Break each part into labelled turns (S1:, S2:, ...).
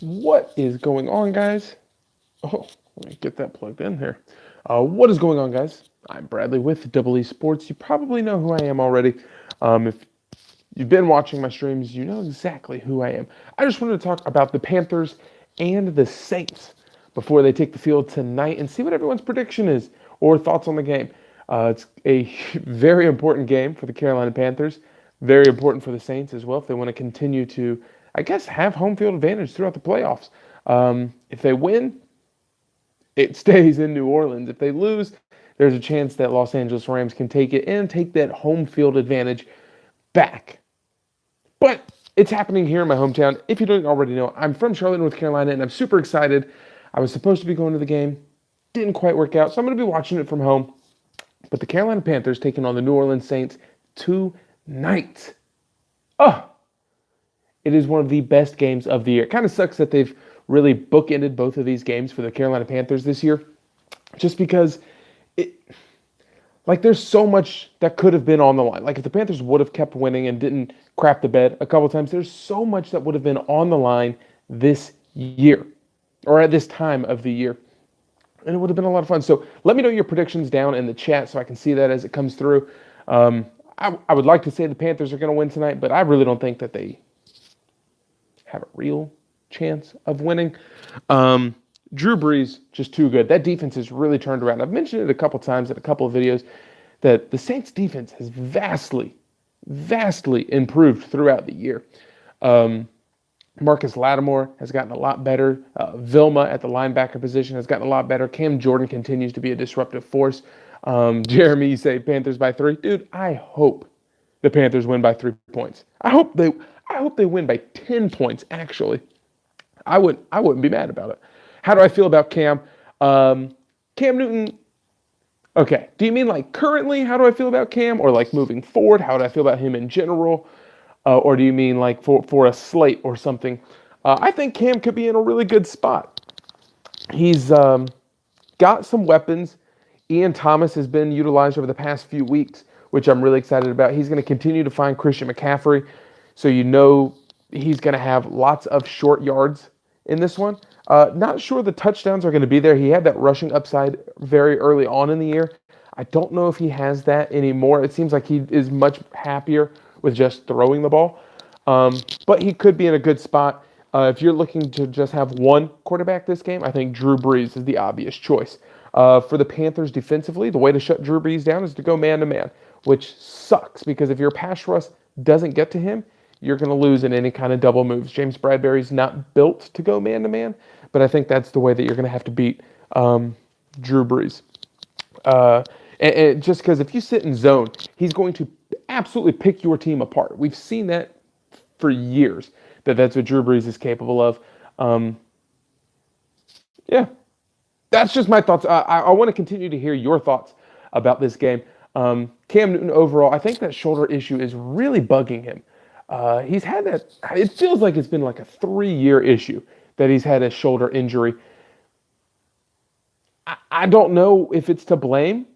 S1: What is going on, guys? Oh, let me get that plugged in here. What is going on, guys? I'm Bradley with Double E Sports. You probably know who I am already. If you've been watching my streams, you know exactly who I am. I just wanted to talk about the Panthers and the Saints before they take the field tonight and see what everyone's prediction is or thoughts on the game. It's a very important game for the Carolina Panthers, very important for the Saints as well if they want to continue to, I guess, have home field advantage throughout the playoffs. If they win, it stays in New Orleans. If they lose, there's a chance that Los Angeles Rams can take it and take that home field advantage back. But it's happening here in my hometown. If you don't already know, I'm from Charlotte, North Carolina, and I'm super excited. I was supposed to be going to the game. Didn't quite work out, so I'm going to be watching it from home. But the Carolina Panthers taking on the New Orleans Saints tonight. Oh, it is one of the best games of the year. It kind of sucks that they've really bookended both of these games for the Carolina Panthers this year, just because there's so much that could have been on the line. Like if the Panthers would have kept winning and didn't crap the bed a couple times, there's so much that would have been on the line this year or at this time of the year. And it would have been a lot of fun. So let me know your predictions down in the chat so I can see that as it comes through. I would like to say the Panthers are going to win tonight, but I really don't think that they have a real chance of winning. Drew Brees, just too good. That defense has really turned around. I've mentioned it a couple times in a couple of videos that the Saints defense has vastly improved throughout the year. Marcus Lattimore has gotten a lot better. Vilma at the linebacker position has gotten a lot better. Cam Jordan continues to be a disruptive force. Jeremy, you say Panthers by 3. Dude, I hope the Panthers win by 3 points. I hope they win by 10 points, actually. I wouldn't be mad about it. How do I feel about Cam? Cam Newton, okay. Do you mean like currently, how do I feel about Cam? Or like moving forward, how do I feel about him in general? Or do you mean like for a slate or something? I think Cam could be in a really good spot. He's got some weapons. Ian Thomas has been utilized over the past few weeks, which I'm really excited about. He's going to continue to find Christian McCaffrey. So you know he's going to have lots of short yards in this one. Not sure the touchdowns are going to be there. He had that rushing upside very early on in the year. I don't know if he has that anymore. It seems like he is much happier with just throwing the ball. But he could be in a good spot. If you're looking to just have one quarterback this game, I think Drew Brees is the obvious choice. For the Panthers defensively, the way to shut Drew Brees down is to go man-to-man, which sucks because if your pass rush doesn't get to him, you're going to lose in any kind of double moves. James Bradbury's not built to go man-to-man, but I think that's the way that you're going to have to beat Drew Brees. And just because if you sit in zone, he's going to absolutely pick your team apart. We've seen that for years, that's what Drew Brees is capable of. Yeah, that's just my thoughts. I want to continue to hear your thoughts about this game. Cam Newton overall, I think that shoulder issue is really bugging him. He's had that, it feels like it's been like a 3-year issue that he's had a shoulder injury. I don't know if it's to blame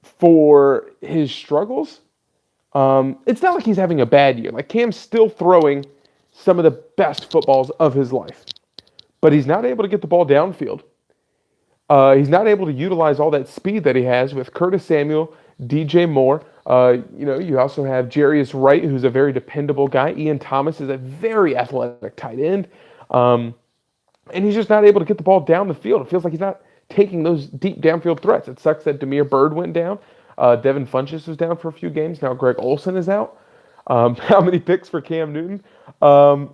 S1: for his struggles. It's not like he's having a bad year. Like Cam's still throwing some of the best footballs of his life, but he's not able to get the ball downfield. He's not able to utilize all that speed that he has with Curtis Samuel, DJ Moore. You also have Jarius Wright, who's a very dependable guy. Ian Thomas is a very athletic tight end. And he's just not able to get the ball down the field. It feels like he's not taking those deep downfield threats. It sucks that Damiere Byrd went down. Devin Funchess was down for a few games. Now Greg Olsen is out. How many picks for Cam Newton? I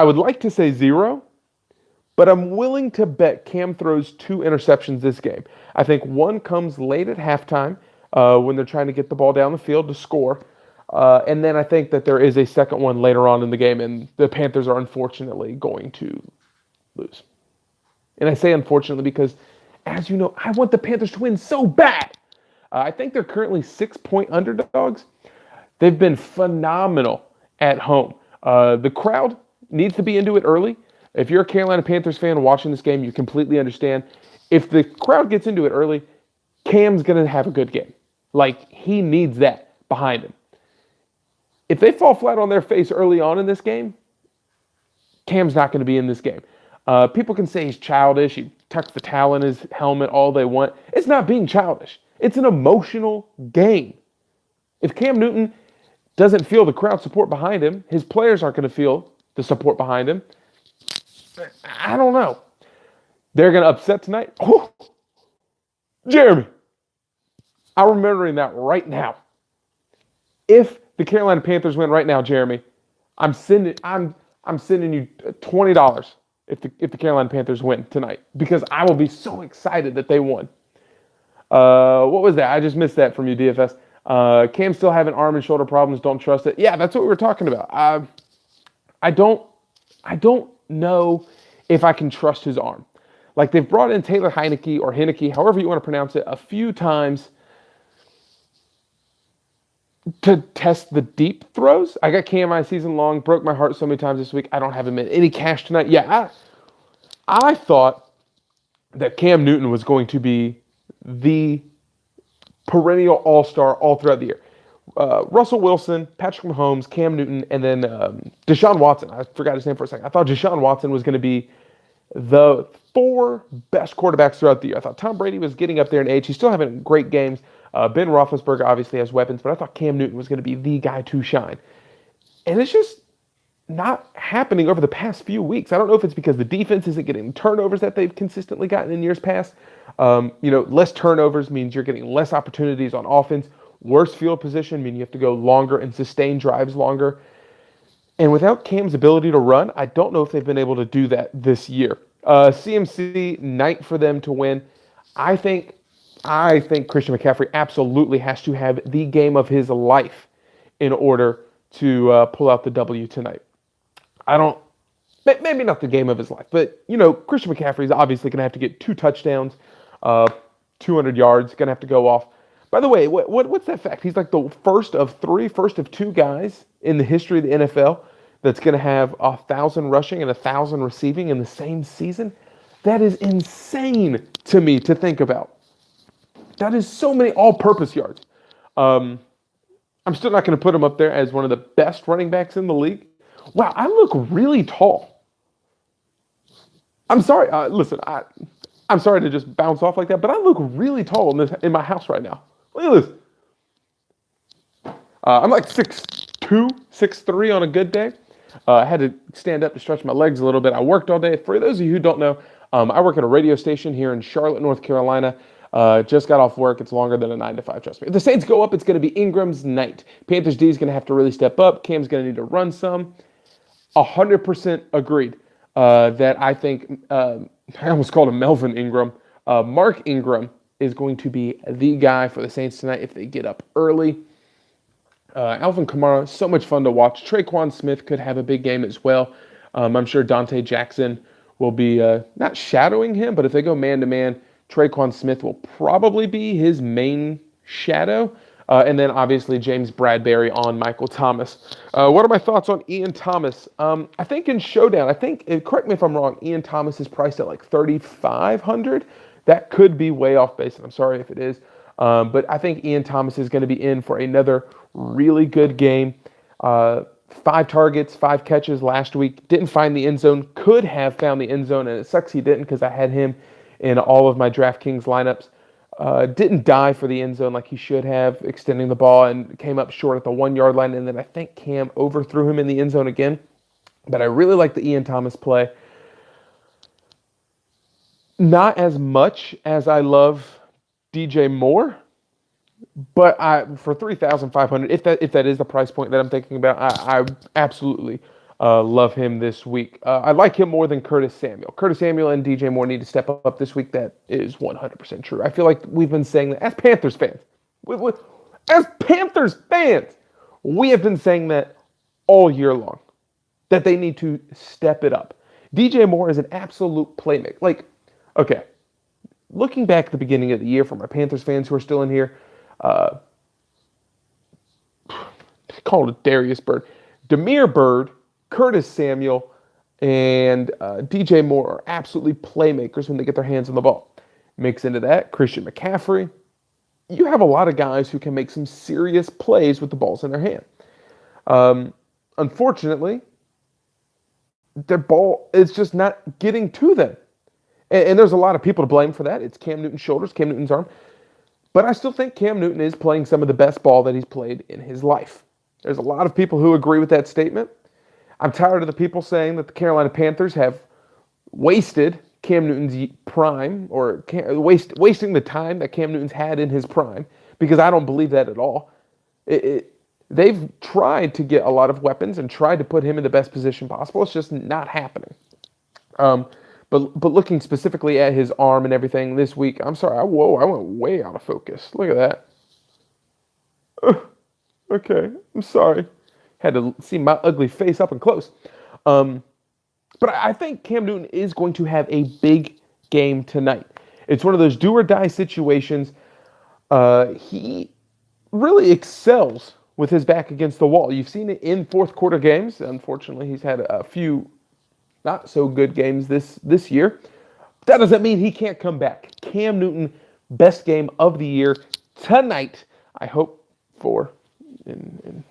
S1: would like to say 0, but I'm willing to bet Cam throws 2 interceptions this game. I think one comes late at halftime when they're trying to get the ball down the field to score. And then I think that there is a second one later on in the game, and the Panthers are unfortunately going to lose. And I say unfortunately because, as you know, I want the Panthers to win so bad. I think they're currently 6-point underdogs. They've been phenomenal at home. The crowd needs to be into it early. If you're a Carolina Panthers fan watching this game, you completely understand. If the crowd gets into it early, Cam's going to have a good game. Like, he needs that behind him. If they fall flat on their face early on in this game, Cam's not going to be in this game. People can say he's childish. He tucks the towel in his helmet all they want. It's not being childish. It's an emotional game. If Cam Newton doesn't feel the crowd support behind him, his players aren't going to feel the support behind him. I don't know. They're going to upset tonight. Oh, Jeremy, I'm remembering that right now. If the Carolina Panthers win right now, Jeremy, I'm sending you $20 if the Carolina Panthers win tonight, because I will be so excited that they won. What was that? I just missed that from you, DFS. Cam still having arm and shoulder problems. Don't trust it. Yeah, that's what we were talking about. I don't know if I can trust his arm. Like, they've brought in Taylor Heineke, however you want to pronounce it, a few times to test the deep throws. I got Cam my season long, broke my heart so many times this week. I don't have him in any cash tonight. Yeah, I thought that Cam Newton was going to be the perennial all-star all throughout the year. Russell Wilson, Patrick Mahomes, Cam Newton, and then Deshaun Watson. I forgot his name for a second. I thought Deshaun Watson was going to be the 4 best quarterbacks throughout the year. I thought Tom Brady was getting up there in age. He's still having great games. Ben Roethlisberger obviously has weapons, but I thought Cam Newton was going to be the guy to shine. And it's just not happening over the past few weeks. I don't know if it's because the defense isn't getting turnovers that they've consistently gotten in years past. Less turnovers means you're getting less opportunities on offense. Worse field position means you have to go longer and sustain drives longer. And without Cam's ability to run, I don't know if they've been able to do that this year. CMC, night for them to win. I think Christian McCaffrey absolutely has to have the game of his life in order to pull out the W tonight. Maybe not the game of his life, but, Christian McCaffrey is obviously going to have to get 2 touchdowns, 200 yards, going to have to go off. By the way, what's that fact? He's like the first of 2 guys in the history of the NFL that's going to have 1,000 rushing and 1,000 receiving in the same season. That is insane to me to think about. That is so many all-purpose yards. I'm still not going to put him up there as one of the best running backs in the league. Wow, I look really tall. I'm sorry. Listen, I'm sorry to just bounce off like that, but I look really tall in my house right now. Look at this. I'm like 6'2", 6'3" on a good day. I had to stand up to stretch my legs a little bit. I worked all day. For those of you who don't know, I work at a radio station here in Charlotte, North Carolina. Just got off work. It's longer than a 9 to 5, trust me. If the Saints go up, it's going to be Ingram's night. Panthers D is going to have to really step up. Cam's going to need to run some. 100% agreed that I think, I almost called him Melvin Ingram. Mark Ingram is going to be the guy for the Saints tonight if they get up early. Alvin Kamara, so much fun to watch. Traquan Smith could have a big game as well. I'm sure Dante Jackson will be not shadowing him, but if they go man-to-man, Traquan Smith will probably be his main shadow. And then, obviously, James Bradbury on Michael Thomas. What are my thoughts on Ian Thomas? I think in Showdown, correct me if I'm wrong, Ian Thomas is priced at like $3,500. That could be way off base, and I'm sorry if it is. But I think Ian Thomas is going to be in for another really good game. 5 targets, 5 catches last week. Didn't find the end zone. Could have found the end zone, and it sucks he didn't because I had him in all of my DraftKings lineups. Didn't die for the end zone like he should have, extending the ball, and came up short at the 1-yard line. And then I think Cam overthrew him in the end zone again. But I really like the Ian Thomas play. Not as much as I love DJ Moore, but for $3,500, if that is the price point that I'm thinking about, I absolutely love him this week. I like him more than Curtis Samuel. Curtis Samuel and DJ Moore need to step up this week. That is 100% true. I feel like we've been saying that as Panthers fans. We have been saying that all year long, that they need to step it up. DJ Moore is an absolute playmaker. Okay, looking back at the beginning of the year for my Panthers fans who are still in here, call it Darius Byrd. Damiere Byrd, Curtis Samuel, and DJ Moore are absolutely playmakers when they get their hands on the ball. Mix into that Christian McCaffrey. You have a lot of guys who can make some serious plays with the balls in their hand. Unfortunately, their ball is just not getting to them. And there's a lot of people to blame for that. It's Cam Newton's shoulders, Cam Newton's arm. But I still think Cam Newton is playing some of the best ball that he's played in his life. There's a lot of people who agree with that statement. I'm tired of the people saying that the Carolina Panthers have wasted Cam Newton's prime, or wasting the time that Cam Newton's had in his prime, because I don't believe that at all. They've tried to get a lot of weapons and tried to put him in the best position possible. It's just not happening. But looking specifically at his arm and everything this week, I'm sorry, I went way out of focus. Look at that. Okay, I'm sorry. Had to see my ugly face up and close. But I think Cam Newton is going to have a big game tonight. It's one of those do or die situations. He really excels with his back against the wall. You've seen it in fourth quarter games. Unfortunately, he's had a few not so good games this year. That doesn't mean he can't come back. Cam Newton, best game of the year tonight. I hope for, and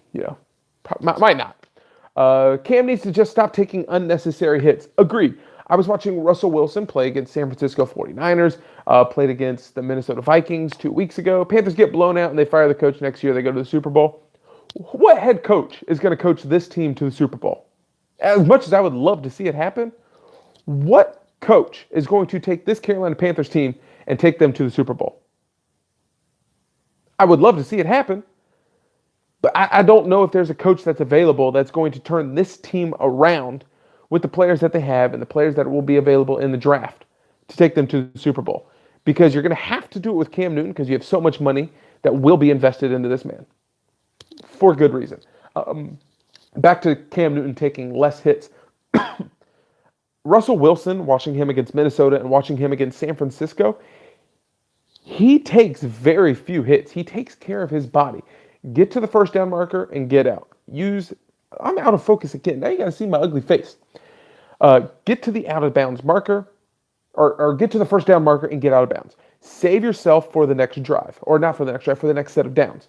S1: might not. Cam needs to just stop taking unnecessary hits. Agreed. I was watching Russell Wilson play against San Francisco 49ers, played against the Minnesota Vikings 2 weeks ago. Panthers get blown out and they fire the coach next year. They go to the Super Bowl. What head coach is going to coach this team to the Super Bowl? As much as I would love to see it happen, what coach is going to take this Carolina Panthers team and take them to the Super Bowl? I would love to see it happen, but I don't know if there's a coach that's available that's going to turn this team around with the players that they have and the players that will be available in the draft to take them to the Super Bowl. Because you're going to have to do it with Cam Newton because you have so much money that will be invested into this man. For good reason. Back to Cam Newton taking less hits. Russell Wilson, watching him against Minnesota and watching him against San Francisco, he takes very few hits. He takes care of his body. Get to the first down marker and get out. I'm out of focus again. Now you got to see my ugly face. Get to the out of bounds marker, or get to the first down marker and get out of bounds. Save yourself for the next drive, or not for the next drive, for the next set of downs.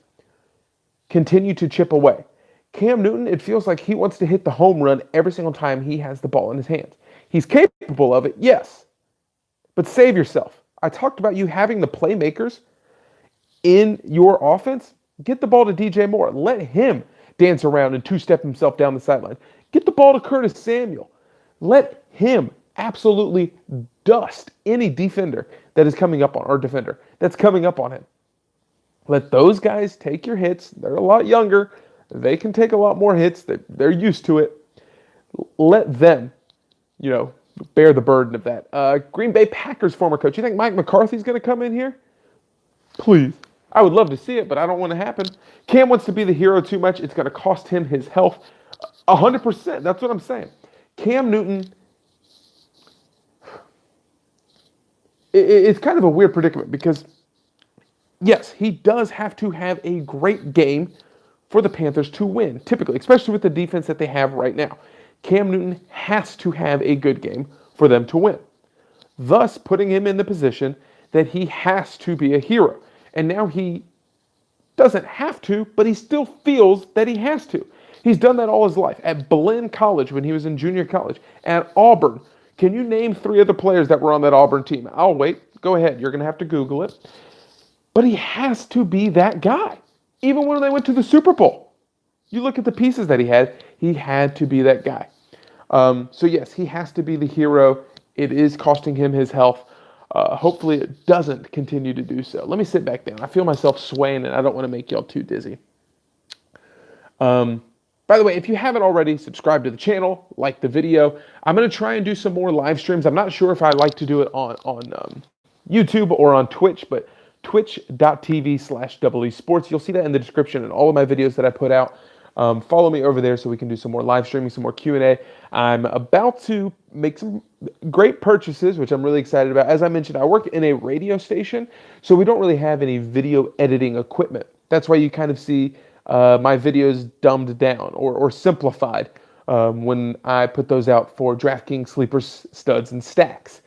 S1: Continue to chip away. Cam Newton, it feels like he wants to hit the home run every single time he has the ball in his hands. He's capable of it, yes, but save yourself. I talked about you having the playmakers in your offense. Get the ball to DJ Moore. Let him dance around and two-step himself down the sideline. Get the ball to Curtis Samuel. Let him absolutely dust any defender that is coming up on, or defender that's coming up on him. Let those guys take your hits. They're a lot younger. They can take a lot more hits. They're used to it. Let them, bear the burden of that. Green Bay Packers former coach. You think Mike McCarthy's going to come in here? Please. I would love to see it, but I don't want to happen. Cam wants to be the hero too much. It's going to cost him his health. 100%. That's what I'm saying. Cam Newton, it's kind of a weird predicament because, yes, he does have to have a great game for the Panthers to win, typically, especially with the defense that they have right now. Cam Newton has to have a good game for them to win, thus putting him in the position that he has to be a hero. And now he doesn't have to, but he still feels that he has to. He's done that all his life. At Belen College, when he was in junior college. At Auburn. Can you name 3 other players that were on that Auburn team? I'll wait. Go ahead. You're going to have to Google it. But he has to be that guy. Even when they went to the Super Bowl. You look at the pieces that he had to be that guy. So yes, he has to be the hero. It is costing him his health. Hopefully it doesn't continue to do so. Let me sit back down. I feel myself swaying and I don't want to make y'all too dizzy. By the way, if you haven't already, subscribe to the channel, like the video. I'm going to try and do some more live streams. I'm not sure if I like to do it on YouTube or on Twitch, but twitch.tv/EEsports. You'll see that in the description in all of my videos that I put out. Follow me over there so we can do some more live streaming, some more Q&A. I'm about to make some great purchases, which I'm really excited about. As I mentioned, I work in a radio station, so we don't really have any video editing equipment. That's why you kind of see my videos dumbed down or simplified when I put those out for DraftKings, Sleepers, Studs, and Stacks.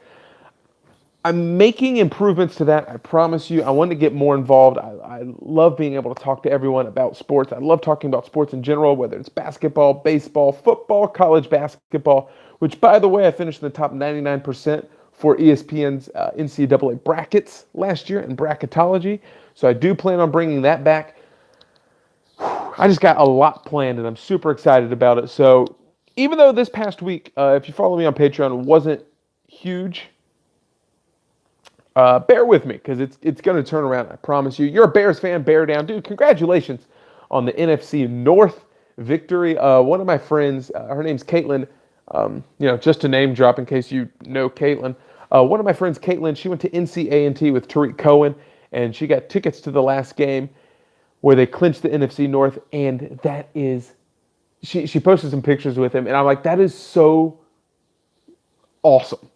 S1: I'm making improvements to that. I promise you. I want to get more involved. I love being able to talk to everyone about sports. I love talking about sports in general, whether it's basketball, baseball, football, college basketball, which, by the way, I finished in the top 99% for ESPN's NCAA brackets last year in bracketology. So I do plan on bringing that back. I just got a lot planned, and I'm super excited about it. So even though this past week, if you follow me on Patreon, wasn't huge, bear with me because it's going to turn around. I promise you. You're a Bears fan, bear down, dude. Congratulations on the NFC North victory. One of my friends, her name's Caitlin. Just to name drop in case you know Caitlin. One of my friends, Caitlin, she went to NCA&T with Tariq Cohen, and she got tickets to the last game where they clinched the NFC North, and that is, she posted some pictures with him, and I'm like, that is so awesome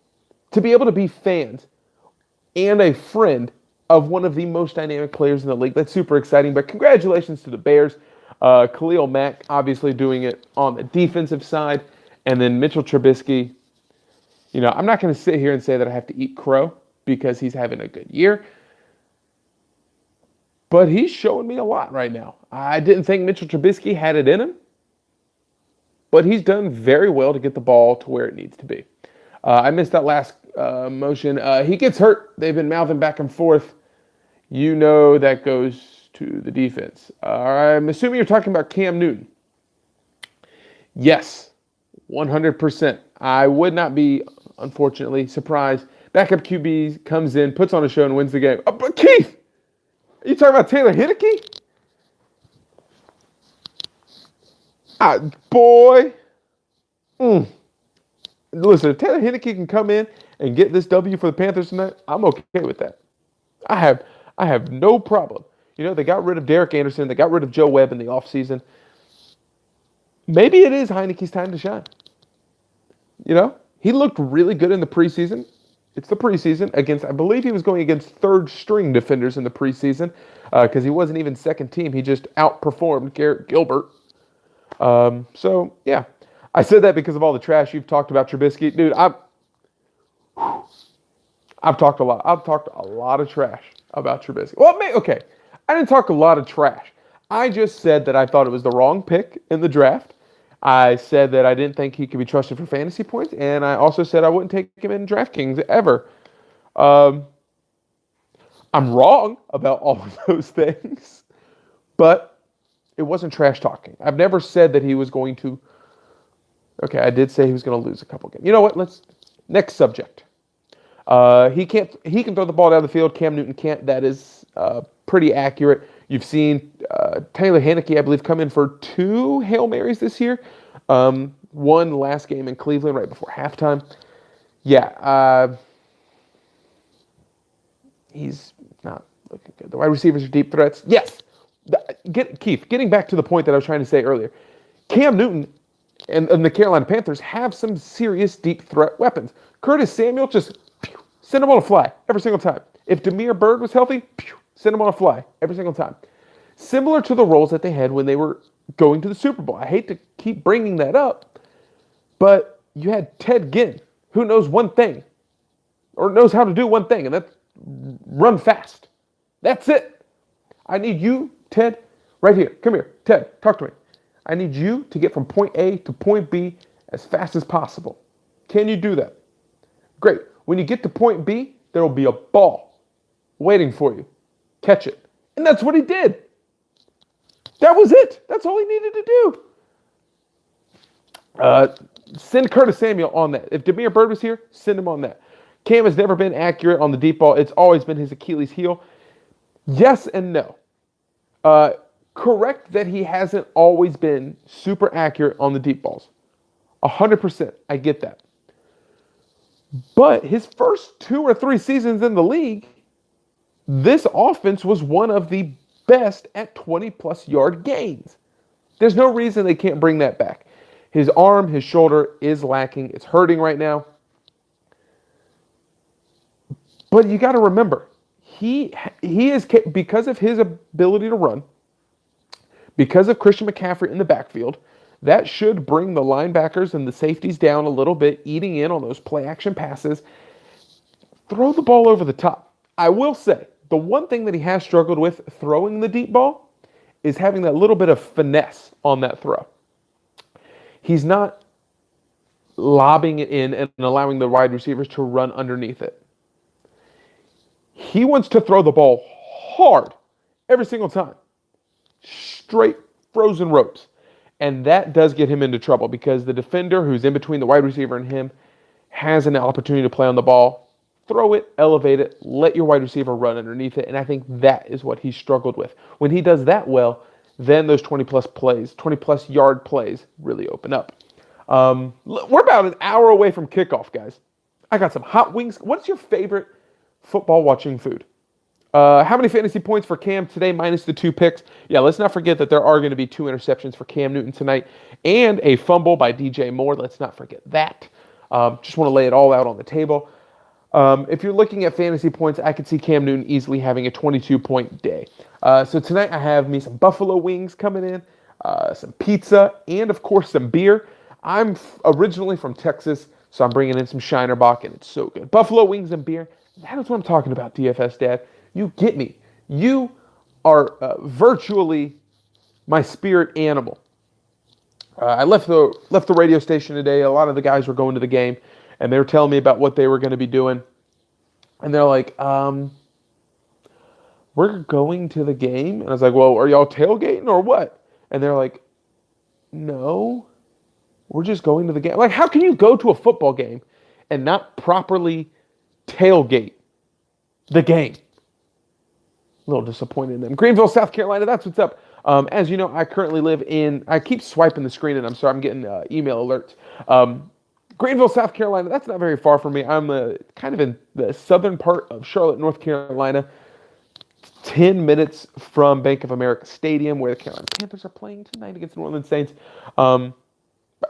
S1: to be able to be fans and a friend of one of the most dynamic players in the league. That's super exciting. But congratulations to the Bears. Khalil Mack obviously doing it on the defensive side. And then Mitchell Trubisky. I'm not going to sit here and say that I have to eat crow because he's having a good year. But he's showing me a lot right now. I didn't think Mitchell Trubisky had it in him. But he's done very well to get the ball to where it needs to be. I missed that last motion. He gets hurt. They've been mouthing back and forth. That goes to the defense. I'm assuming you're talking about Cam Newton. Yes, 100%. I would not be, unfortunately, surprised. Backup QB comes in, puts on a show, and wins the game. But Keith, are you talking about Taylor Heineke? Boy. Listen, if Taylor Heineke can come in and get this W for the Panthers tonight, I'm okay with that. I have no problem. They got rid of Derek Anderson. They got rid of Joe Webb in the offseason. Maybe it is Heineke's time to shine. He looked really good in the preseason. It's the preseason against, I believe he was going against third-string defenders in the preseason because he wasn't even second team. He just outperformed Garrett Gilbert. Yeah. I said that because of all the trash you've talked about Trubisky. Dude, I've talked a lot. I've talked a lot of trash about Trubisky. Well, okay. I didn't talk a lot of trash. I just said that I thought it was the wrong pick in the draft. I said that I didn't think he could be trusted for fantasy points, and I also said I wouldn't take him in DraftKings ever. I'm wrong about all of those things, but it wasn't trash talking. I've never said that he was going to. Okay, I did say he was going to lose a couple games. You know what? Next subject. He can throw the ball down the field. Cam Newton can't. That is pretty accurate. You've seen Taylor Heineke, I believe, come in for 2 Hail Marys this year. One last game in Cleveland right before halftime. Yeah, he's not looking good. The wide receivers are deep threats. Yes. Keith, getting back to the point that I was trying to say earlier, Cam Newton and the Carolina Panthers have some serious deep threat weapons. Curtis Samuel, just send him on a fly every single time. If Damiere Byrd was healthy, send him on a fly every single time. Similar to the roles that they had when they were going to the Super Bowl. I hate to keep bringing that up, but you had Ted Ginn, who knows one thing, or knows how to do one thing, and that's run fast. That's it. I need you, Ted, right here. Come here. Ted, talk to me. I need you to get from point A to point B as fast as possible. Can you do that? Great. When you get to point B, there will be a ball waiting for you. Catch it. And that's what he did. That was it. That's all he needed to do. Send Curtis Samuel on that. If Damiere Byrd was here, send him on that. Cam has never been accurate on the deep ball. It's always been his Achilles heel. Yes and no. Correct that he hasn't always been super accurate on the deep balls. 100%. I get that. But his first 2 or 3 seasons in the league, this offense was one of the best at 20-plus yard gains. There's no reason they can't bring that back. His arm, his shoulder is lacking. It's hurting right now. But you got to remember, he is, because of his ability to run, because of Christian McCaffrey in the backfield, that should bring the linebackers and the safeties down a little bit, eating in on those play-action passes. throw the ball over the top. I will say, the one thing that he has struggled with throwing the deep ball is having that little bit of finesse on that throw. He's not lobbing it in and allowing the wide receivers to run underneath it. He wants to throw the ball hard every single time. Straight frozen ropes. And that does get him into trouble because the defender who's in between the wide receiver and him has an opportunity to play on the ball. Throw it, elevate it, let your wide receiver run underneath it. And I think that is what he struggled with. When he does that well, then those 20-plus plays, 20-plus yard plays really open up. We're about an hour away from kickoff, guys. I got some hot wings. What's your favorite football watching food? How many fantasy points for Cam today minus the 2 picks? Yeah, let's not forget that there are going to be 2 interceptions for Cam Newton tonight and a fumble by DJ Moore. Let's not forget that. Just want to lay it all out on the table. If you're looking at fantasy points, I could see Cam Newton easily having a 22-point day. So tonight I have me some buffalo wings coming in, some pizza, and of course some beer. I'm originally from Texas, so I'm bringing in some Shinerbach, and it's so good. Buffalo wings and beer. That is what I'm talking about, DFS Dad. You get me. You are virtually my spirit animal. I left the radio station today. A lot of the guys were going to the game, and they were telling me about what they were going to be doing. And they're like, we're going to the game? And I was like, well, are y'all tailgating or what? And they're like, no, we're just going to the game. Like, how can you go to a football game and not properly tailgate the game? A little disappointed in them. Greenville, South Carolina, that's what's up. As you know, I currently live I keep swiping the screen, and I'm sorry, I'm getting email alerts. Greenville, South Carolina, that's not very far from me. I'm kind of in the southern part of Charlotte, North Carolina, 10 minutes from Bank of America Stadium, where the Carolina Panthers are playing tonight against the New Orleans Saints.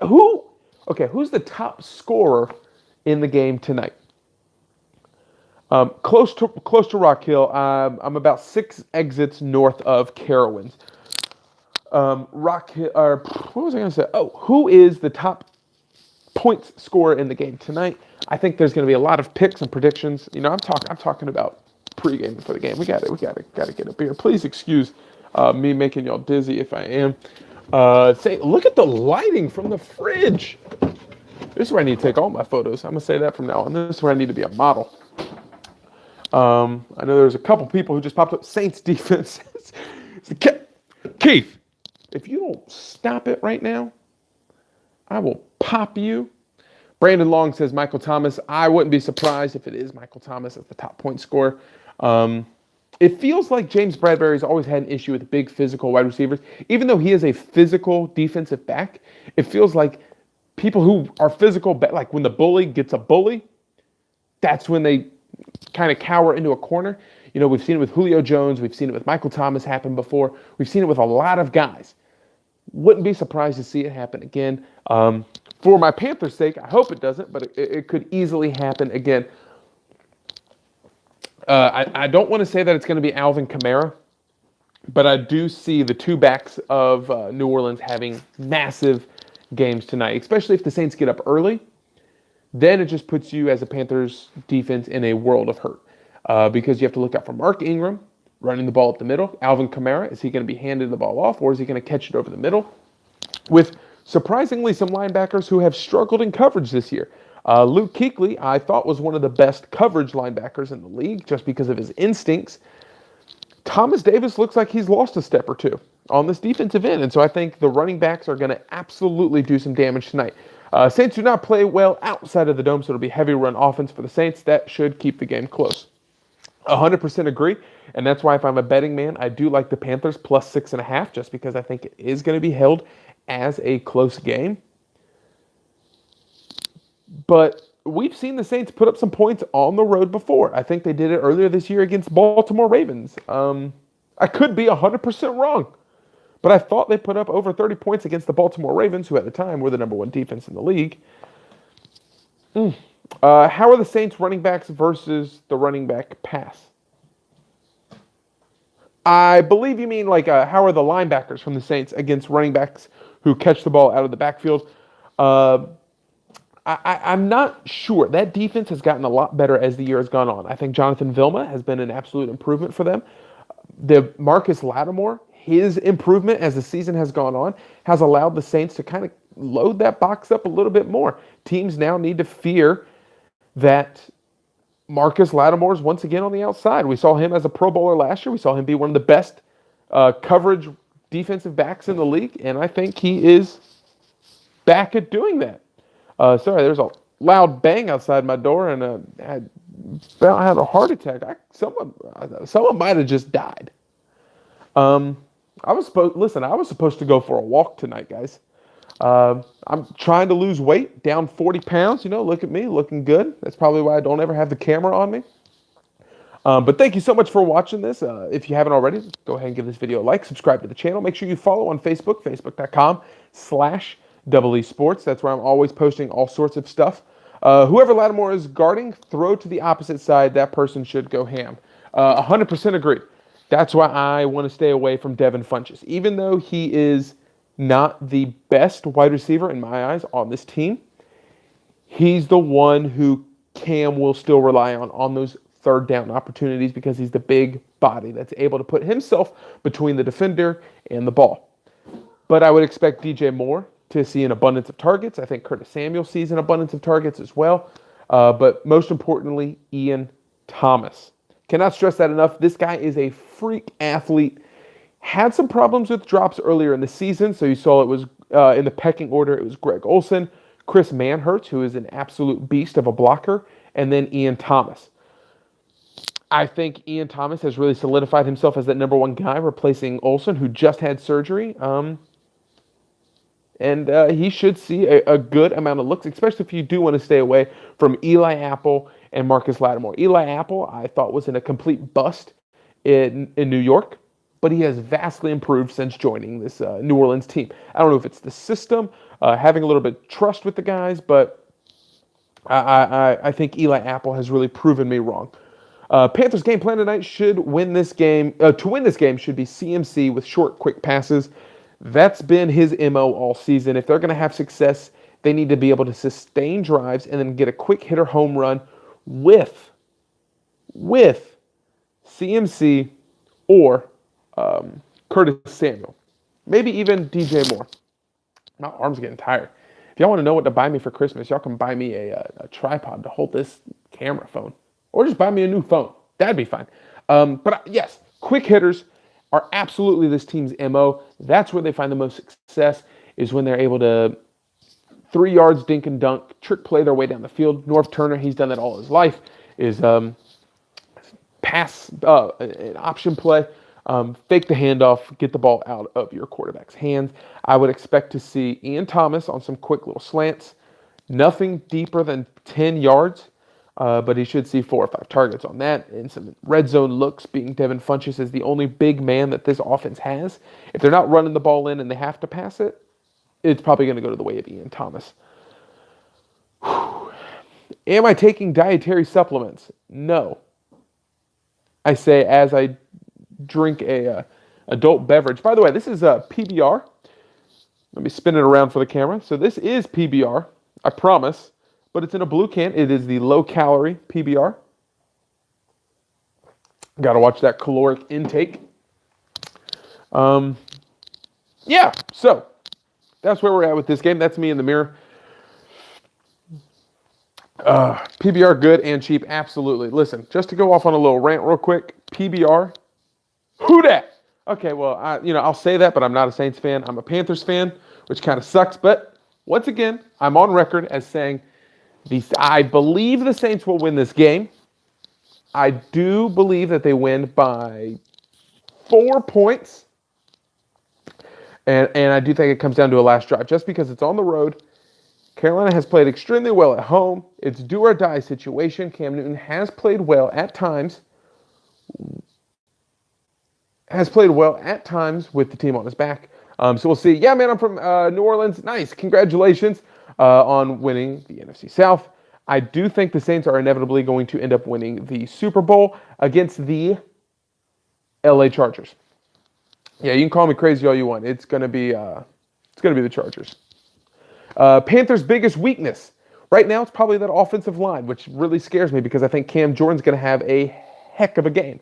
S1: Who's the top scorer in the game tonight? Close to Rock Hill. I'm about 6 exits north of Carowinds. Rock Hill. What was I going to say? Oh, who is the top points scorer in the game tonight? I think there's going to be a lot of picks and predictions. You know, I'm talking about pregame for the game. We got to get a beer. Please excuse me making y'all dizzy if I am. Look at the lighting from the fridge. This is where I need to take all my photos. I'm gonna say that from now on. This is where I need to be a model. I know there's a couple people who just popped up. Saints defense. Keith, if you don't stop it right now, I will pop you. Brandon Long says Michael Thomas. I wouldn't be surprised if it is Michael Thomas as the top point scorer. It feels like James Bradbury's always had an issue with big physical wide receivers. Even though he is a physical defensive back, it feels like people who are physical, like when the bully gets a bully, that's when they kind of cower into a corner. You know, we've seen it with Julio Jones. We've seen it with Michael Thomas happen before. We've seen it with a lot of guys. Wouldn't be surprised to see it happen again. For my Panthers' sake, I hope it doesn't, but it could easily happen again. I don't want to say that it's going to be Alvin Kamara, but I do see the 2 backs of New Orleans having massive games tonight, especially if the Saints get up early. Then it just puts you as a Panthers defense in a world of hurt because you have to look out for Mark Ingram running the ball up the middle. Alvin Kamara, is he going to be handing the ball off, or is he going to catch it over the middle? With surprisingly some linebackers who have struggled in coverage this year. Luke Kuechly, I thought, was one of the best coverage linebackers in the league just because of his instincts. Thomas Davis looks like he's lost a step or 2 on this defensive end, and so I think the running backs are going to absolutely do some damage tonight. Saints do not play well outside of the dome, so it'll be heavy run offense for the Saints. That should keep the game close. 100% agree, and that's why if I'm a betting man, I do like the Panthers plus 6.5, just because I think it is going to be held as a close game. But we've seen the Saints put up some points on the road before. I think they did it earlier this year against Baltimore Ravens. I could be 100% wrong, but I thought they put up over 30 points against the Baltimore Ravens, who at the time were the number 1 defense in the league. How are the Saints running backs versus the running back pass? I believe you mean like how are the linebackers from the Saints against running backs who catch the ball out of the backfield? I'm not sure. That defense has gotten a lot better as the year has gone on. I think Jonathan Vilma has been an absolute improvement for them. The Marcus Lattimore, his improvement as the season has gone on, has allowed the Saints to kind of load that box up a little bit more. Teams now need to fear that Marcus Lattimore is once again on the outside. We saw him as a Pro Bowler last year. We saw him be one of the best coverage defensive backs in the league, and I think he is back at doing that. Sorry, there's a loud bang outside my door, and I about had a heart attack. Someone might have just died. I was supposed to go for a walk tonight, guys. I'm trying to lose weight, down 40 pounds. Look at me, looking good. That's probably why I don't ever have the camera on me. But thank you so much for watching this. If you haven't already, go ahead and give this video a like, subscribe to the channel. Make sure you follow on Facebook, facebook.com/EE-Sports. That's where I'm always posting all sorts of stuff. Whoever Lattimore is guarding, throw to the opposite side. That person should go ham. 100% agree. That's why I want to stay away from Devin Funchess. Even though he is not the best wide receiver in my eyes on this team, he's the one who Cam will still rely on those third down opportunities because he's the big body that's able to put himself between the defender and the ball. But I would expect DJ Moore to see an abundance of targets. I think Curtis Samuel sees an abundance of targets as well. But most importantly, Ian Thomas. Cannot stress that enough. This guy is a freak athlete. Had some problems with drops earlier in the season. So you saw it was in the pecking order. It was Greg Olsen, Chris Manhertz, who is an absolute beast of a blocker, and then Ian Thomas. I think Ian Thomas has really solidified himself as that number one guy, replacing Olsen, who just had surgery. And he should see a good amount of looks, especially if you do want to stay away from Eli Apple and Marcus Lattimore. Eli Apple, I thought, was in a complete bust in New York, but he has vastly improved since joining this New Orleans team. I don't know if it's the system, having a little bit of trust with the guys, but I think Eli Apple has really proven me wrong. Panthers game plan tonight should win this game. To win this game should be CMC with short, quick passes. That's been his MO all season. If they're going to have success, they need to be able to sustain drives and then get a quick hitter home run with CMC or Curtis Samuel. Maybe even DJ Moore. My arm's getting tired. If y'all want to know what to buy me for Christmas, y'all can buy me a tripod to hold this camera phone. Or just buy me a new phone. That'd be fine. Yes, quick hitters are absolutely this team's MO. That's where they find the most success, is when they're able to 3 yards, dink and dunk, trick play their way down the field. Norv Turner, he's done that all his life, is pass, an option play, fake the handoff, get the ball out of your quarterback's hands. I would expect to see Ian Thomas on some quick little slants. Nothing deeper than 10 yards. But he should see 4 or 5 targets on that. And some red zone looks, being Devin Funchess is the only big man that this offense has. If they're not running the ball in and they have to pass it, it's probably going to go to the way of Ian Thomas. Whew. Am I taking dietary supplements? No. I say as I drink a adult beverage. By the way, this is a PBR. Let me spin it around for the camera. So this is PBR, I promise. But it's in a blue can. It is the low-calorie PBR. Got to watch that caloric intake. Yeah, so that's where we're at with this game. That's me in the mirror. PBR, good and cheap, absolutely. Listen, just to go off on a little rant real quick, PBR, who dat? Okay, well, I'll say that, but I'm not a Saints fan. I'm a Panthers fan, which kind of sucks. But once again, I'm on record as saying, I believe the Saints will win this game. I do believe that they win by 4 points. And I do think it comes down to a last drive. Just because it's on the road, Carolina has played extremely well at home. It's do or die situation. Cam Newton has played well at times. With the team on his back. So we'll see. Yeah, man, I'm from New Orleans. Nice. Congratulations. On winning the NFC South. I do think the Saints are inevitably going to end up winning the Super Bowl against the LA Chargers. Yeah, you can call me crazy all you want. It's going to be the Chargers. Panthers' biggest weakness. Right now, it's probably that offensive line, which really scares me because I think Cam Jordan's going to have a heck of a game.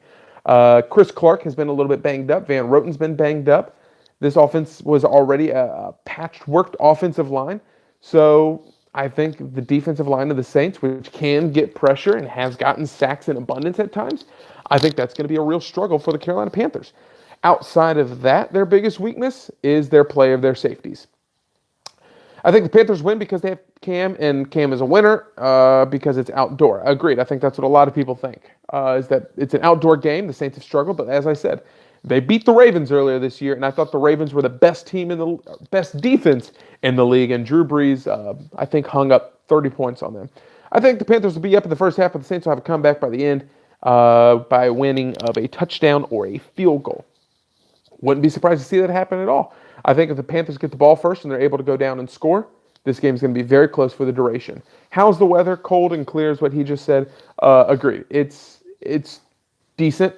S1: Chris Clark has been a little bit banged up. Van Roten's been banged up. This offense was already a patchworked offensive line. So I think the defensive line of the Saints, which can get pressure and has gotten sacks in abundance at times, I think that's going to be a real struggle for the Carolina Panthers. Outside of that, their biggest weakness is their play of their safeties. I think the Panthers win because they have Cam, and Cam is a winner because it's outdoor. Agreed. I think that's what a lot of people think, is that it's an outdoor game. The Saints have struggled, but as I said, they beat the Ravens earlier this year, and I thought the Ravens were the best best defense in the league, and Drew Brees, I think, hung up 30 points on them. I think the Panthers will be up in the first half, but the Saints will have a comeback by the end by winning of a touchdown or a field goal. Wouldn't be surprised to see that happen at all. I think if the Panthers get the ball first and they're able to go down and score, this game is going to be very close for the duration. How's the weather? Cold and clear is what he just said. Agreed. It's decent.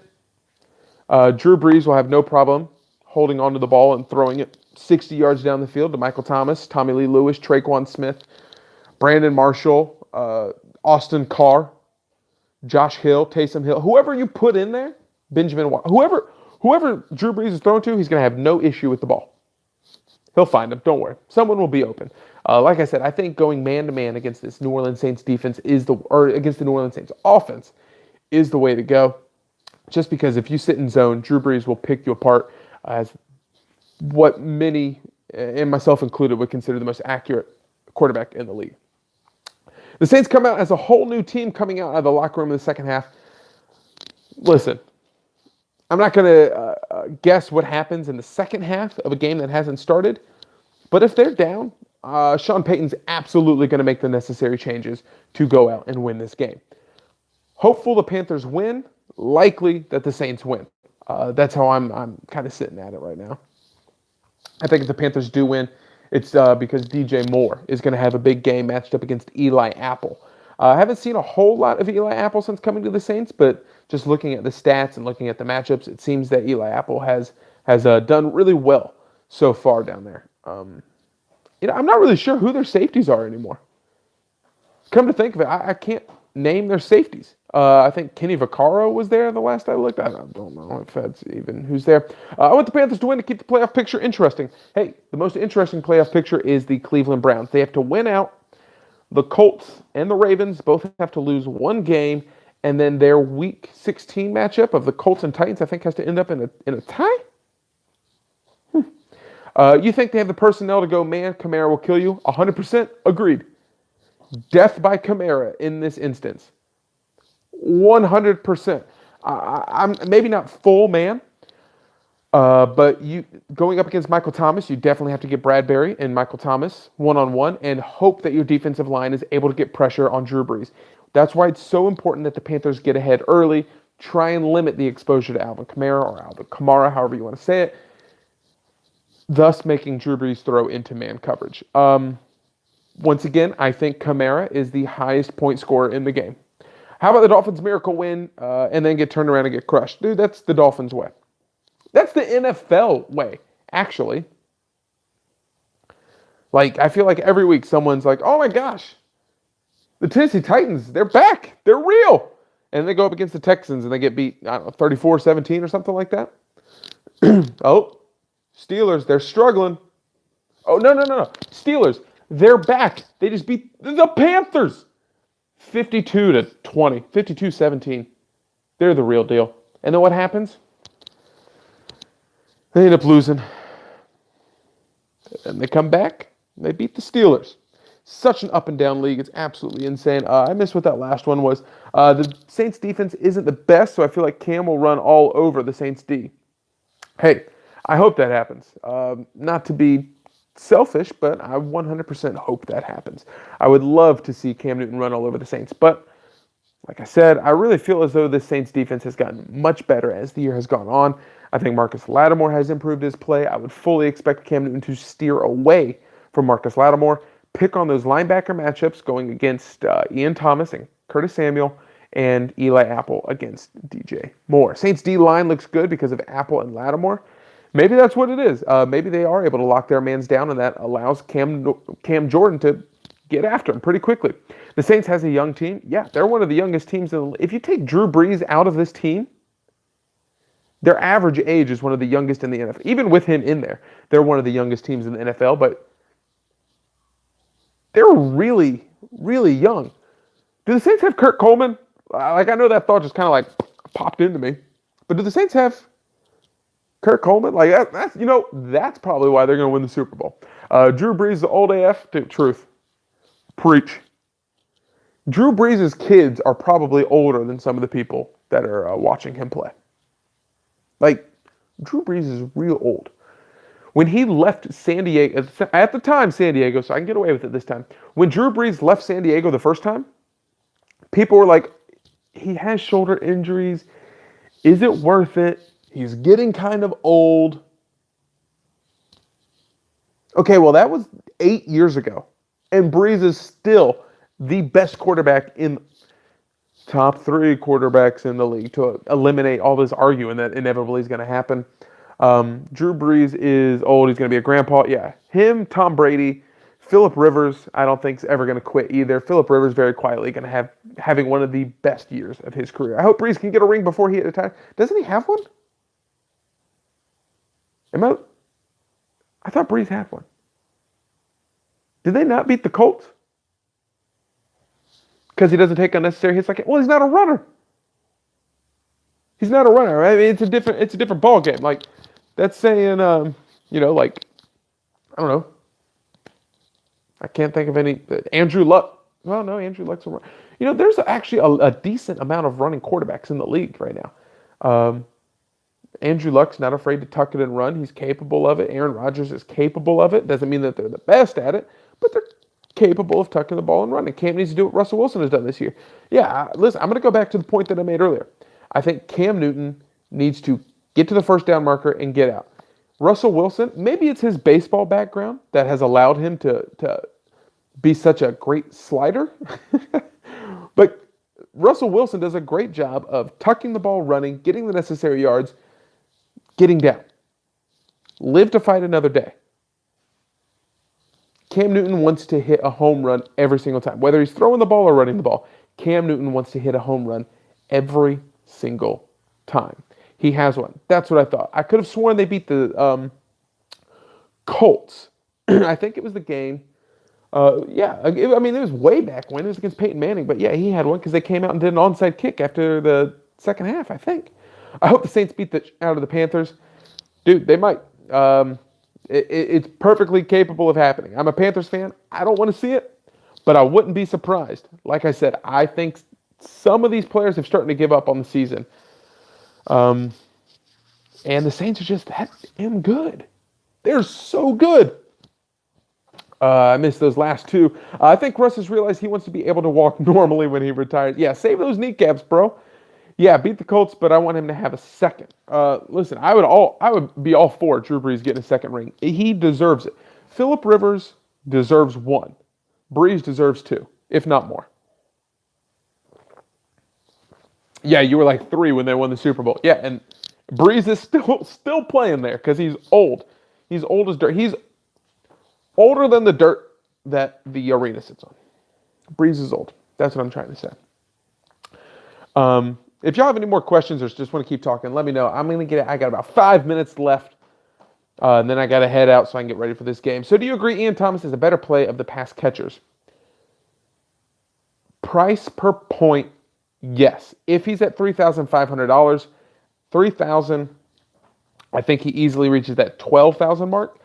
S1: Drew Brees will have no problem holding onto the ball and throwing it 60 yards down the field to Michael Thomas, Tommy Lee Lewis, Traquan Smith, Brandon Marshall, Austin Carr, Josh Hill, Taysom Hill. Whoever you put in there, Benjamin Watt, whoever Drew Brees is thrown to, he's going to have no issue with the ball. He'll find them. Don't worry. Someone will be open. Like I said, I think going man-to-man against this New Orleans Saints defense against the New Orleans Saints offense is the way to go. Just because if you sit in zone, Drew Brees will pick you apart as what many, and myself included, would consider the most accurate quarterback in the league. The Saints come out as a whole new team coming out of the locker room in the second half. Listen, I'm not going to guess what happens in the second half of a game that hasn't started, but if they're down, Sean Payton's absolutely going to make the necessary changes to go out and win this game. Hopeful the Panthers win, likely that the Saints win. That's how I'm kind of sitting at it right now. I think if the Panthers do win, it's because DJ Moore is going to have a big game matched up against Eli Apple. I haven't seen a whole lot of Eli Apple since coming to the Saints, but just looking at the stats and looking at the matchups, it seems that Eli Apple has done really well so far down there. I'm not really sure who their safeties are anymore. Come to think of it, I can't name their safeties. I think Kenny Vaccaro was there the last I looked. I don't know if that's even who's there. I want the Panthers to win to keep the playoff picture interesting. Hey, the most interesting playoff picture is the Cleveland Browns. They have to win out. The Colts and the Ravens both have to lose one game, and then their Week 16 matchup of the Colts and Titans, I think, has to end up in a tie? You think they have the personnel to go, man, Kamara will kill you? 100% agreed. Death by Kamara in this instance. 100%. I'm maybe not full man, but you going up against Michael Thomas, you definitely have to get Bradbury and Michael Thomas one-on-one and hope that your defensive line is able to get pressure on Drew Brees. That's why it's so important that the Panthers get ahead early, try and limit the exposure to Alvin Kamara or Alvin Kamara, however you want to say it, thus making Drew Brees throw into man coverage. Once again, I think Kamara is the highest point scorer in the game. How about the Dolphins' miracle win and then get turned around and get crushed? Dude, that's the Dolphins' way. That's the NFL way, actually. Like, I feel like every week someone's like, oh my gosh, the Tennessee Titans, they're back. They're real. And they go up against the Texans and they get beat, 34-17 or something like that. Oh, Steelers, they're struggling. Oh, no. Steelers, they're back. They just beat the Panthers. 52-20, 52-17. They're the real deal. And then what happens? They end up losing. And they come back, and they beat the Steelers. Such an up-and-down league. It's absolutely insane. I missed what that last one was. The Saints' defense isn't the best, so I feel like Cam will run all over the Saints' D. Hey, I hope that happens. Not to be selfish, but I 100% hope that happens. I would love to see Cam Newton run all over the Saints, but like I said, I really feel as though the Saints defense has gotten much better as the year has gone on. I think Marcus Lattimore has improved his play. I would fully expect Cam Newton to steer away from Marcus Lattimore, pick on those linebacker matchups going against Ian Thomas and Curtis Samuel and Eli Apple against DJ Moore. Saints D-line looks good because of Apple and Lattimore. Maybe that's what it is. Maybe they are able to lock their mans down, and that allows Cam Jordan to get after him pretty quickly. The Saints has a young team. Yeah, they're one of the youngest teams. If you take Drew Brees out of this team, their average age is one of the youngest in the NFL. Even with him in there, they're one of the youngest teams in the NFL, but they're really, really young. Do the Saints have Kurt Coleman? I know that thought just kind of like popped into me. But do the Saints have Kurt Coleman? That's probably why they're going to win the Super Bowl. Drew Brees, the old AF. Dude, truth. Preach. Drew Brees' kids are probably older than some of the people that are watching him play. Drew Brees is real old. When he left San Diego, at the time San Diego, so I can get away with it this time. When Drew Brees left San Diego the first time, people were like, he has shoulder injuries. Is it worth it? He's getting kind of old. Okay, well, that was 8 years ago. And Brees is still the best quarterback in top 3 quarterbacks in the league to eliminate all this arguing that inevitably is going to happen. Drew Brees is old. He's going to be a grandpa. Yeah, him, Tom Brady, Phillip Rivers, I don't think is ever going to quit either. Phillip Rivers very quietly going to having one of the best years of his career. I hope Brees can get a ring before he retires. Doesn't he have one? I thought Brees had one. Did they not beat the Colts? Because he doesn't take unnecessary hits like it. Well, he's not a runner. He's not a runner. I mean, it's a different ball game. Like that's saying, I don't know. I can't think of any. Andrew Luck. Well, no, Andrew Luck's a runner. There's actually a decent amount of running quarterbacks in the league right now. Andrew Luck's not afraid to tuck it and run. He's capable of it. Aaron Rodgers is capable of it. Doesn't mean that they're the best at it, but they're capable of tucking the ball and running. Cam needs to do what Russell Wilson has done this year. Yeah, listen, I'm going to go back to the point that I made earlier. I think Cam Newton needs to get to the first down marker and get out. Russell Wilson, maybe it's his baseball background that has allowed him to be such a great slider. But Russell Wilson does a great job of tucking the ball, running, getting the necessary yards, getting down. Live to fight another day. Cam Newton wants to hit a home run every single time. Whether he's throwing the ball or running the ball, Cam Newton wants to hit a home run every single time. He has one. That's what I thought. I could have sworn they beat the Colts. I think it was the game. It was way back when. It was against Peyton Manning. But yeah, he had one because they came out and did an onside kick after the second half, I think. I hope the Saints beat out of the Panthers. Dude, they might. It's perfectly capable of happening. I'm a Panthers fan. I don't want to see it, but I wouldn't be surprised. Like I said, I think some of these players have started to give up on the season. And the Saints are just that damn good. They're so good. I missed those last two. I think Russ has realized he wants to be able to walk normally when he retires. Yeah, save those kneecaps, bro. Yeah, beat the Colts, but I want him to have a second. Listen, I would be all for Drew Brees getting a second ring. He deserves it. Phillip Rivers deserves 1. Brees deserves 2, if not more. Yeah, you were like 3 when they won the Super Bowl. Yeah, and Brees is still playing there because he's old. He's old as dirt. He's older than the dirt that the arena sits on. Brees is old. That's what I'm trying to say. If y'all have any more questions or just want to keep talking, let me know. I got about 5 minutes left. And then I got to head out so I can get ready for this game. So do you agree Ian Thomas is a better play of the pass catchers? Price per point, yes. If he's at $3,500, $3,000, I think he easily reaches that $12,000 mark.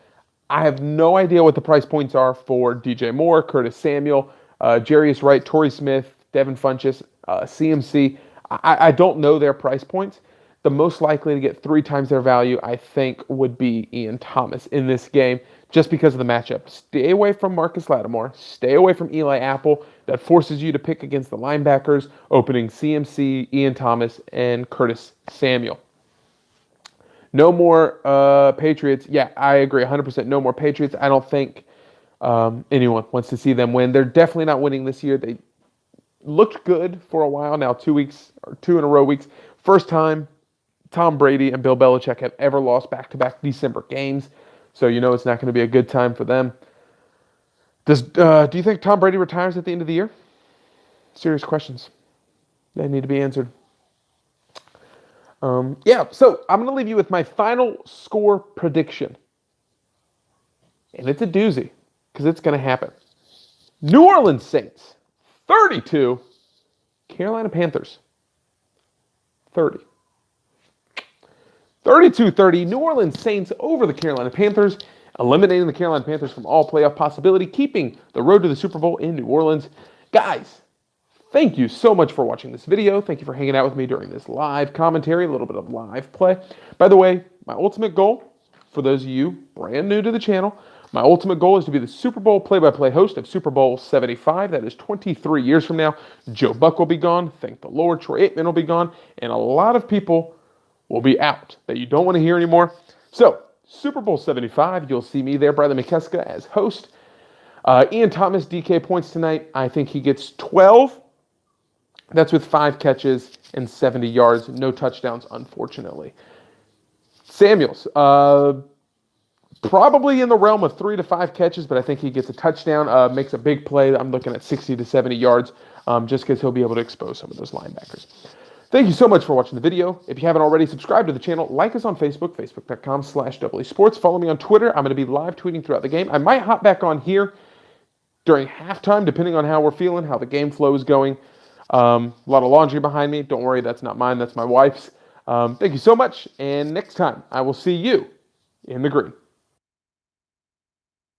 S1: I have no idea what the price points are for DJ Moore, Curtis Samuel, Jarius Wright, Torrey Smith, Devin Funchess, CMC. I don't know their price points. The most likely to get 3 times their value, I think, would be Ian Thomas in this game just because of the matchup. Stay away from Marcus Lattimore. Stay away from Eli Apple. That forces you to pick against the linebackers, opening CMC, Ian Thomas, and Curtis Samuel. No more Patriots. Yeah, I agree 100%. No more Patriots. I don't think anyone wants to see them win. They're definitely not winning this year. They looked good for a while now, 2 weeks or 2 in a row weeks. First time Tom Brady and Bill Belichick have ever lost back-to-back December games. So you know it's not going to be a good time for them. Do you think Tom Brady retires at the end of the year? Serious questions. They need to be answered. Yeah, so I'm going to leave you with my final score prediction. And it's a doozy, because it's going to happen. New Orleans Saints, 32. Carolina Panthers, 30. 32-30, New Orleans Saints over the Carolina Panthers, eliminating the Carolina Panthers from all playoff possibility, keeping the road to the Super Bowl in New Orleans. Guys, thank you so much for watching this video. Thank you for hanging out with me during this live commentary, a little bit of live play. By the way, my ultimate goal, for those of you brand new to the channel, my ultimate goal is to be the Super Bowl play-by-play host of Super Bowl 75. That is 23 years from now. Joe Buck will be gone. Thank the Lord. Troy Aikman will be gone. And a lot of people will be out that you don't want to hear anymore. So, Super Bowl 75, you'll see me there, Bradley McKeska, as host. Ian Thomas, DK points tonight. I think he gets 12. That's with 5 catches and 70 yards. No touchdowns, unfortunately. Samuels, probably in the realm of 3 to 5 catches, but I think he gets a touchdown, makes a big play. I'm looking at 60 to 70 yards, just because he'll be able to expose some of those linebackers. Thank you so much for watching the video. If you haven't already, subscribe to the channel. Like us on Facebook, facebook.com/EE Follow me on Twitter. I'm going to be live tweeting throughout the game. I might hop back on here during halftime, depending on how we're feeling, how the game flow is going. A lot of laundry behind me. Don't worry, that's not mine. That's my wife's. Thank you so much. And next time, I will see you in the green.